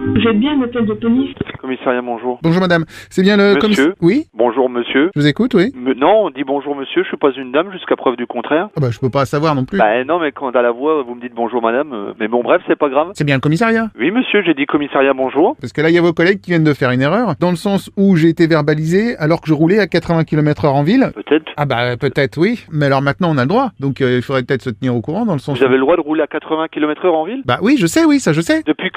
Vous êtes bien l'hôtel de police? Commissariat, bonjour. Bonjour madame, c'est bien le... Monsieur. Oui. Bonjour monsieur. Je vous écoute, oui. Non, on dit bonjour monsieur, je suis pas une dame jusqu'à preuve du contraire. Ah bah je peux pas savoir non plus. Bah non, mais quand à la voix vous me dites bonjour madame, mais bon bref, c'est pas grave. C'est bien le commissariat. Oui monsieur, j'ai dit commissariat, bonjour. Parce que là il y a vos collègues qui viennent de faire une erreur, dans le sens où j'ai été verbalisé alors que je roulais à 80 km/h en ville. Peut-être. Ah bah peut-être oui, mais alors maintenant on a le droit, donc il faudrait peut-être se tenir au courant dans le sens Vous avez le droit de rouler à 80 km/h en ville? Bah oui, je sais, oui, ça je sais. Depuis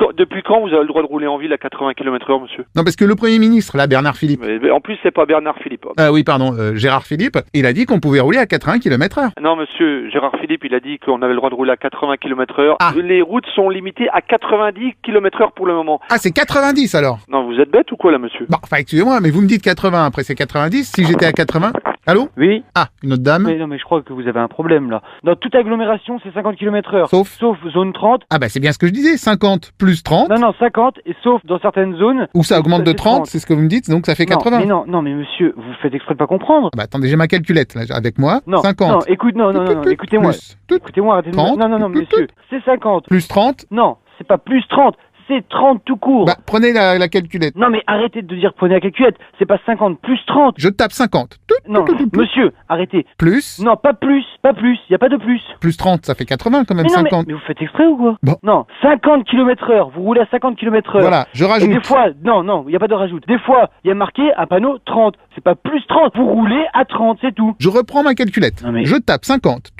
quand vous avez le droit de rouler en ville à 80 km/h, monsieur? Non, parce que le Premier ministre, là, Bernard Philippe... Mais en plus, c'est pas Bernard Philippe. Ah oui, pardon, Gérard Philippe, il a dit qu'on pouvait rouler à 80 km/h. Non, monsieur, Gérard Philippe, il a dit qu'on avait le droit de rouler à 80 km/h. Ah. Les routes sont limitées à 90 km/h pour le moment. Ah, c'est 90 alors? Non, vous êtes bête ou quoi, là, monsieur? Bon, enfin, excusez-moi, mais vous me dites 80, après c'est 90, si j'étais à 80... Allô? Oui. Ah, une autre dame? Mais non, mais je crois que vous avez un problème là. Dans toute agglomération, c'est 50 km/h. Sauf? Sauf zone 30. Ah bah c'est bien ce que je disais, 50 plus 30, Non, 50, et sauf dans certaines zones. ou ça augmente de fait 30, c'est ce que vous me dites, donc ça fait 80. Non, mais monsieur, vous faites exprès de pas comprendre. Ah bah attendez, j'ai ma calculette là, avec moi, Non, 50. non, écoute, non, écoutez-moi. Écoutez-moi, arrêtez de 30, Non, monsieur, c'est 50. Plus 30, Non, c'est pas plus 30, c'est 30 tout court. bah prenez la calculette. Non, mais arrêtez de dire prenez la calculette, c'est pas 50 plus 30. Je tape 50. Non, monsieur, arrêtez. Plus, Non, pas plus, y a pas de plus. plus 30, ça fait 80 quand même, Mais non, 50. mais vous faites exprès ou quoi? Bon. Non, 50 km/h, vous roulez à 50 km/h. Voilà, je Et rajoute. des fois, non, il n'y a pas de rajout. Des fois, il y a marqué un panneau 30. C'est pas plus 30. Vous roulez à 30, c'est tout. Je reprends ma calculette. Non, mais- Je tape 50.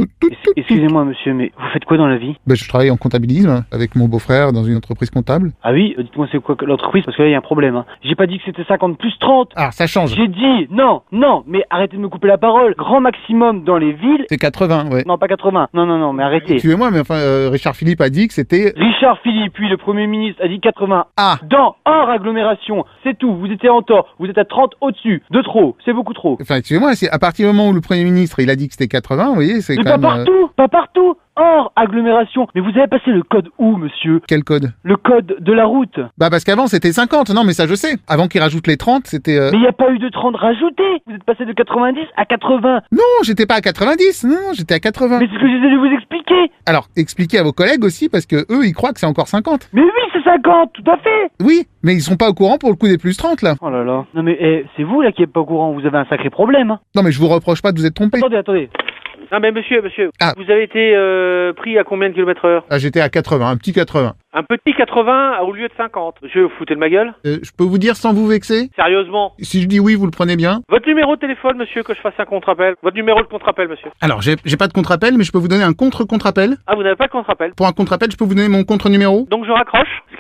Excusez-moi, monsieur, mais vous faites quoi dans la vie? Ben, je travaille en comptabilisme hein, avec mon beau-frère dans une entreprise comptable. Ah oui? Dites-moi c'est quoi que l'entreprise, parce que là, il y a un problème. Hein. J'ai pas dit que c'était 50 plus 30. Ah, ça change. J'ai dit, non, mais arrêtez de me couper la parole. Grand maximum dans les villes. C'est 80, ouais. Non, pas 80. Non, mais arrêtez. Excusez-moi, mais enfin, Richard Philippe a dit que c'était... Richard Philippe, puis le Premier ministre, a dit 80. Ah. Hors agglomération. C'est tout. Vous étiez en tort. Vous êtes à 30 au-dessus. De trop. C'est beaucoup trop. Enfin, excusez-moi, c'est à partir du moment où le Premier ministre, il a dit que c'était 80, vous voyez, c'est Mais quand pas même... pas partout. Hors agglomération. Mais vous avez passé le code où, monsieur? Quel code? Le code de la route. Bah parce qu'avant c'était 50, non mais ça je sais. Avant qu'ils rajoutent les 30, c'était... Mais il n'y a pas eu de 30 rajouté. Vous êtes passé de 90 à 80. Non, j'étais pas à 90, non, j'étais à 80. Mais c'est ce que j'essaie de vous expliquer. Alors, expliquez à vos collègues aussi, parce que eux, ils croient que c'est encore 50. Mais oui, c'est 50, tout à fait. Oui, mais ils sont pas au courant pour le coup des plus 30, là. Oh là là. Non mais c'est vous là qui êtes pas au courant. Vous avez un sacré problème. Hein. Non mais je vous reproche pas de vous être trompé. Attendez. Non mais monsieur, Ah. vous avez été pris à combien de kilomètres/heure? Ah, j'étais à 80, un petit 80. Un petit 80 au lieu de 50. Monsieur, vous foutez de ma gueule? Je peux vous dire sans vous vexer? Sérieusement? Si je dis oui, vous le prenez bien? Votre numéro de téléphone, monsieur, que je fasse un contre-appel. Votre numéro de contre-appel, monsieur. Alors, j'ai pas de contre-appel, mais je peux vous donner un contre-contre-appel. Ah, vous n'avez pas de contre-appel? Pour un contre-appel, je peux vous donner mon contre-numéro? Donc je raccroche.